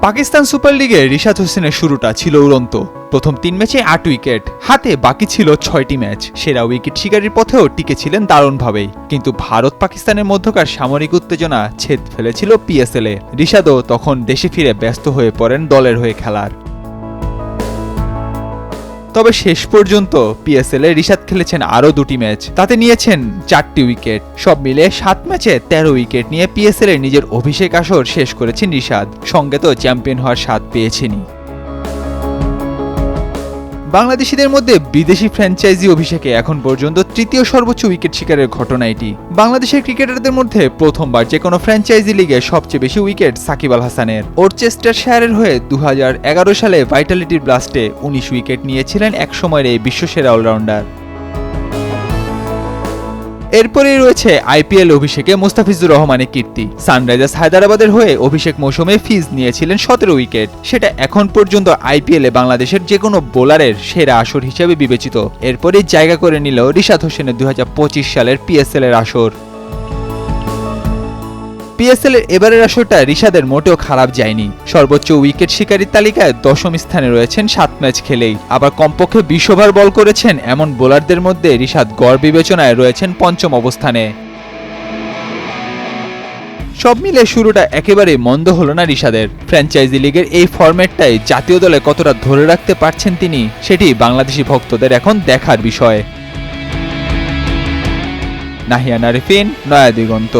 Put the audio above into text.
Pakistan super লিগে রিশাদ হোসেনের শুরুটা ছিল উড়ন্ত। প্রথম 3 ম্যাচে 8 উইকেট, হাতে বাকি ছিল 6টি ম্যাচ। সেরা উইকেট শিকারির পথেও টিকেছিলেন দারুণভাবেই। কিন্তু ভারত পাকিস্তানের মধ্যকার সামরিক উত্তেজনা ছেদ ফেলেছিল পিএসএলে। রিশাদও তখন দেশে ফিরে ব্যস্ত হয়ে পড়েন দলের হয়ে খেলার। তবে শেষ পর্যন্ত পিএসএলে রিশাদ খেলেছেন আরও 2টি ম্যাচ, তাতে নিয়েছেন 4টি উইকেট। সব মিলে 7 ম্যাচে 13 উইকেট নিয়ে পিএসএলে নিজের অভিষেক আসর শেষ করেছেন রিশাদ। সঙ্গে তো চ্যাম্পিয়ন হওয়ার স্বাদ পেয়েছেনই। বাংলাদেশিদের মধ্যে বিদেশি ফ্র্যাঞ্চাইজি অভিষেকে এখন পর্যন্ত তৃতীয় সর্বোচ্চ উইকেট শিকারের ঘটনা এটি। বাংলাদেশের ক্রিকেটারদের মধ্যে প্রথমবার যে কোনো ফ্র্যাঞ্চাইজি লিগে সবচেয়ে বেশি উইকেট সাকিব আল হাসানের। ওরচেস্টারশায়ারের হয়ে 2011 সালে ভাইটালিটির ব্লাস্টে 19 উইকেট নিয়েছিলেন একসময়ের এই বিশ্বসেরা অলরাউন্ডার। এরপরেই রয়েছে আইপিএল অভিষেকে মুস্তাফিজুর রহমানের কীর্তি। সানরাইজার্স হায়দ্রাবাদের হয়ে অভিষেক মৌসুমে ফিজ নিয়েছিলেন 17 উইকেট। সেটা এখন পর্যন্ত আইপিএলে বাংলাদেশের যে কোনো বোলারের সেরা আসর হিসেবে বিবেচিত। এরপরেই জায়গা করে নিল রিশাদ হোসেনের 2025 সালের পিএসএল এর আসর। পিএসএল এর এবারের আসরটা রিশাদের মোটেও খারাপ যায়নি। সর্বোচ্চ উইকেট শিকারীর তালিকায় 10ম স্থানে রয়েছেন 7 ম্যাচ খেলেই। আবার কমপক্ষে 20 ওভার বল করেছেন এমন বোলারদের মধ্যে রিশাদ গড় বিবেচনায় রয়েছেন 5ম অবস্থানে। সব মিলে শুরুটা একেবারেই মন্দ হলো না রিশাদের। ফ্র্যাঞ্চাইজি লিগের এই ফরম্যাটটাই জাতীয় দলে কতটা ধরে রাখতে পারছেন তিনি, সেটি বাংলাদেশি ভক্তদের এখন দেখার বিষয়। নাহিয়ান আরিফিন, নয়া দিগন্ত।